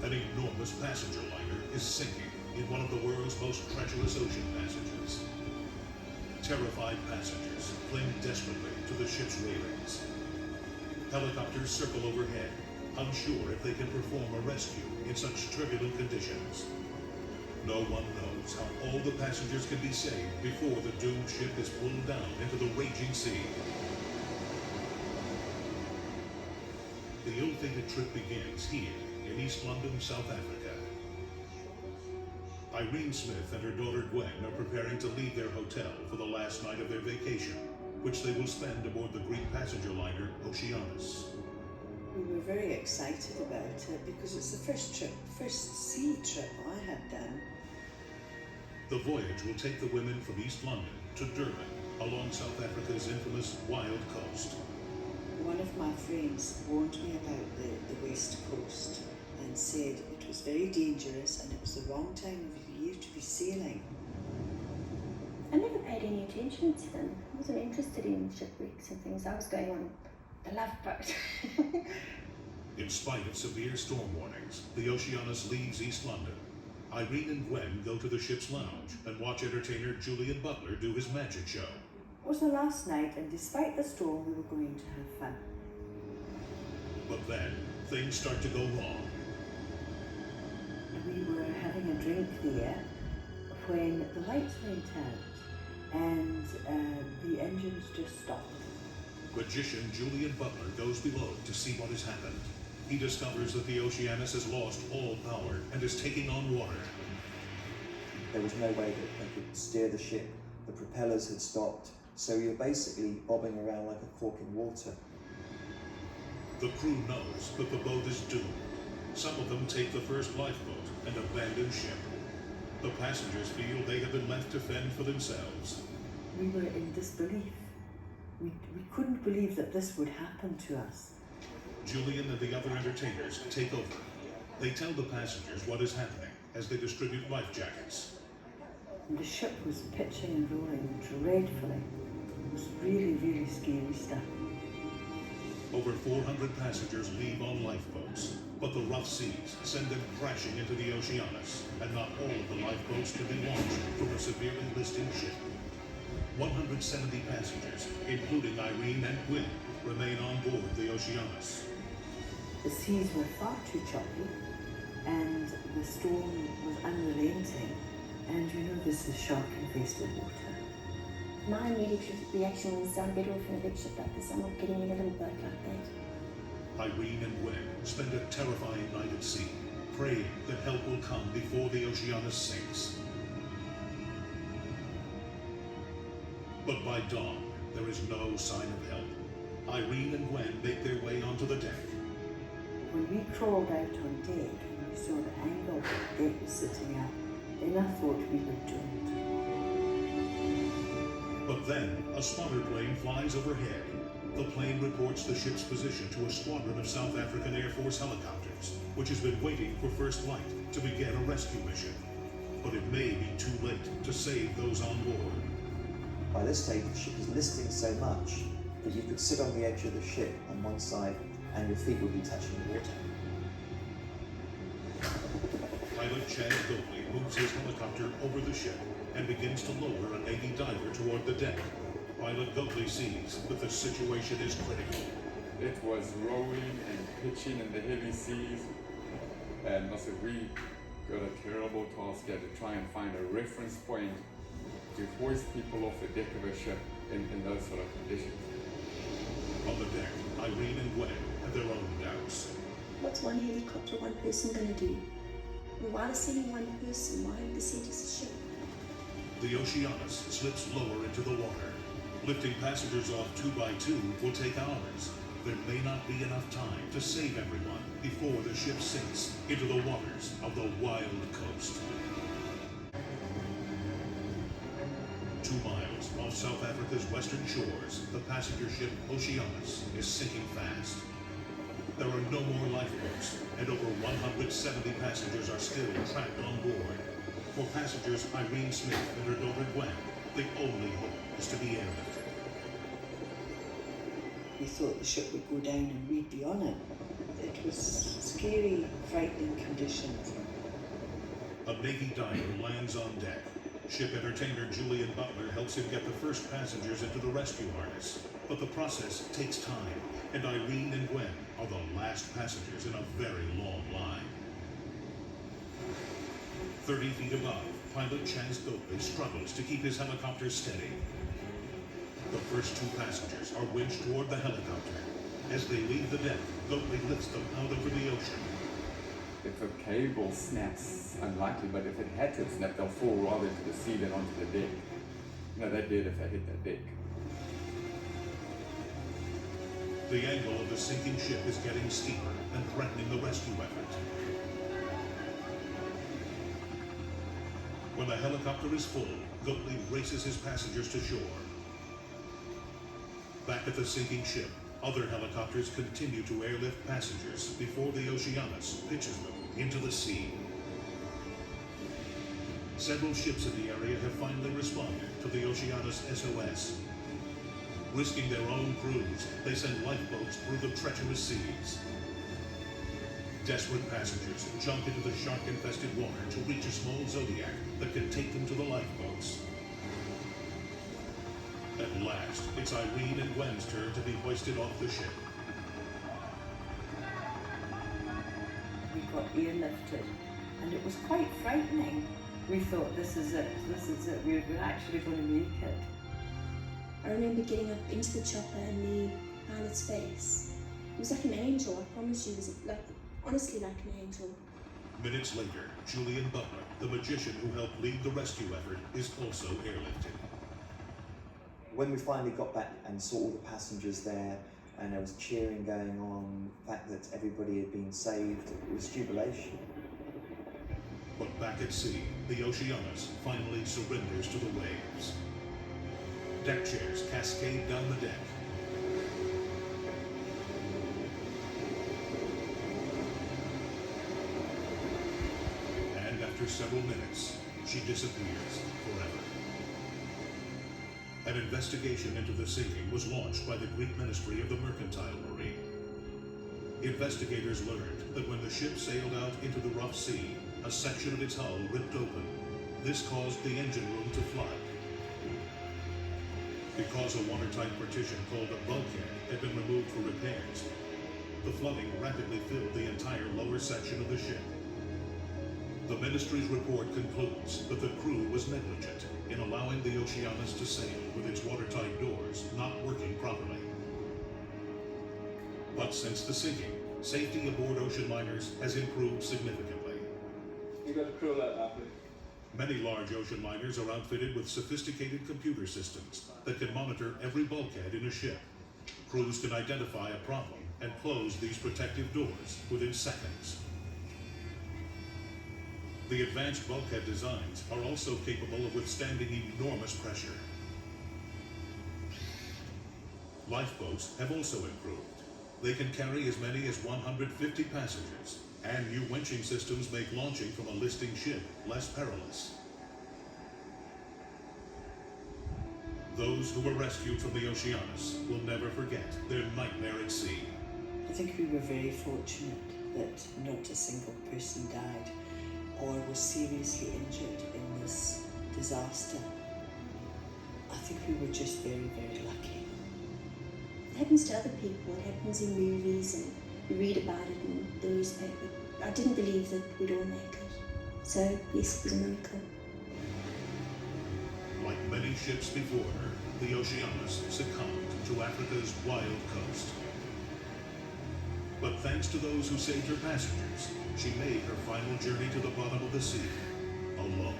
An enormous passenger liner is sinking in one of the world's most treacherous ocean passages. Terrified passengers cling desperately to the ship's railings. Helicopters circle overhead, unsure if they can perform a rescue in such turbulent conditions. No one knows how all the passengers can be saved before the doomed ship is pulled down into the raging sea. The ill-fated trip begins here in East London, South Africa. Irene Smith and her daughter Gwen are preparing to leave their hotel for the last night of their vacation, which they will spend aboard the Greek passenger liner Oceanos. We were very excited about it because it's the first sea trip I had done. The voyage will take the women from East London to Durban, along South Africa's infamous Wild Coast. One of my friends warned me about the West Coast and said it was very dangerous and it was the wrong time of the year to be sailing. I never paid any attention to them. I wasn't interested in shipwrecks and things. I was going on the love boat. In spite of severe storm warnings, the Oceanos leaves East London. Irene and Gwen go to the ship's lounge and watch entertainer Julian Butler do his magic show. It was the last night, and despite the storm, we were going to have fun. But then, things start to go wrong. We were having a drink there when the lights went out and the engines just stopped. Magician Julian Butler goes below to see what has happened. He discovers that the Oceanos has lost all power and is taking on water. There was no way that they could steer the ship. The propellers had stopped, so you're basically bobbing around like a cork in water. The crew knows that the boat is doomed. Some of them take the first lifeboat and abandon ship. The passengers feel they have been left to fend for themselves. We were in disbelief. We couldn't believe that this would happen to us. Julian and the other entertainers take over. They tell the passengers what is happening as they distribute life jackets. And the ship was pitching and rolling dreadfully. It was really, really scary stuff. Over 400 passengers leave on lifeboats, but the rough seas send them crashing into the Oceanos, and not all of the lifeboats can be launched from a severely listing ship. 170 passengers, including Irene and Gwen, remain on board the Oceanos. The seas were far too choppy, and the storm was unrelenting, and you know this is shark-infested water. My immediate reaction was, I'm better off in a big ship like this. I'm not getting in a little boat like that. Irene and Gwen spend a terrifying night at sea, praying that help will come before the Oceanos sinks. But by dawn, there is no sign of help. Irene and Gwen make their way onto the deck. When we crawled out on deck and we saw the angle that the deck was sitting at, then I thought we were doomed. But then, a spotter plane flies overhead. The plane reports the ship's position to a squadron of South African Air Force helicopters, which has been waiting for first light to begin a rescue mission. But it may be too late to save those on board. By this stage, the ship is listing so much that you could sit on the edge of the ship on one side and your feet would be touching the water. Pilot Chad Goatley moves his helicopter over the ship and begins to lower a Navy diver toward the deck. Pilot Goatley sees that the situation is critical. It was rolling and pitching in the heavy seas, and also we got a terrible task here to try and find a reference point to hoist people off the deck of a ship in those sort of conditions. On the deck, Irene and Gwen have their own doubts. What's one helicopter, one person going to do? Why are sending one person? Why have they sent us a ship? The Oceanos slips lower into the water. Lifting passengers off 2 by 2 will take hours. There may not be enough time to save everyone before the ship sinks into the waters of the Wild Coast. 2 miles off South Africa's western shores, the passenger ship Oceanos is sinking fast. There are no more lifeboats, and over 170 passengers are still trapped on board. For passengers Irene Smith and her daughter Gwen, the only hope is to be airlifted. we thought the ship would go down and we'd be on it. It was scary, frightening conditions. A Navy diver lands on deck. Ship entertainer Julian Butler helps him get the first passengers into the rescue harness. But the process takes time, and Irene and Gwen are the last passengers in a very long line. 30 feet above, pilot Chance Goatley struggles to keep his helicopter steady. The first two passengers are winched toward the helicopter. As they leave the deck, Goatley lifts them out over the ocean. If a cable snaps, unlikely, but if it had to snap, they'll fall rather into the sea than onto the deck. No, they did if they hit that deck. The angle of the sinking ship is getting steeper and threatening the rescue effort. When the helicopter is full, Goatley races his passengers to shore. Back at the sinking ship, other helicopters continue to airlift passengers before the Oceanos pitches them into the sea. Several ships in the area have finally responded to the Oceanos SOS. Risking their own crews, they send lifeboats through the treacherous seas. Desperate passengers jump into the shark-infested water to reach a small Zodiac that can take them to the lifeboats. At last, it's Irene and Gwen's turn to be hoisted off the ship. We got airlifted, and it was quite frightening. We thought, this is it, we're actually going to make it. I remember getting up into the chopper and the pilot's face. It was like an angel, I promise you. It was honestly like an angel. Minutes later, Julian Butler, the magician who helped lead the rescue effort, is also airlifted. When we finally got back and saw all the passengers there, and there was cheering going on, the fact that everybody had been saved, it was jubilation. But back at sea, the Oceanos finally surrenders to the waves. Deck chairs cascade down the deck. And after several minutes, she disappears forever. An investigation into the sinking was launched by the Greek Ministry of the Mercantile Marine. Investigators learned that when the ship sailed out into the rough sea, a section of its hull ripped open. This caused the engine room to flood. Because a watertight partition called a bulkhead had been removed for repairs, the flooding rapidly filled the entire lower section of the ship. The ministry's report concludes that the crew was negligent in allowing the Oceanos to sail with its watertight doors not working properly. But since the sinking, safety aboard ocean liners has improved significantly. You got to curl that up. Many large ocean liners are outfitted with sophisticated computer systems that can monitor every bulkhead in a ship. Crews can identify a problem and close these protective doors within seconds. The advanced bulkhead designs are also capable of withstanding enormous pressure. Lifeboats have also improved. They can carry as many as 150 passengers, and new winching systems make launching from a listing ship less perilous. Those who were rescued from the Oceanos will never forget their nightmare at sea. I think we were very fortunate that not a single person died or was seriously injured in this disaster. I think we were just very, very lucky. It happens to other people, it happens in movies and you read about it in the newspaper. I didn't believe that we'd all make it. So, yes, it was a miracle. Like many ships before her, the Oceanos succumbed to Africa's wild coast. But thanks to those who saved her passengers, she made her final journey to the bottom of the sea alone.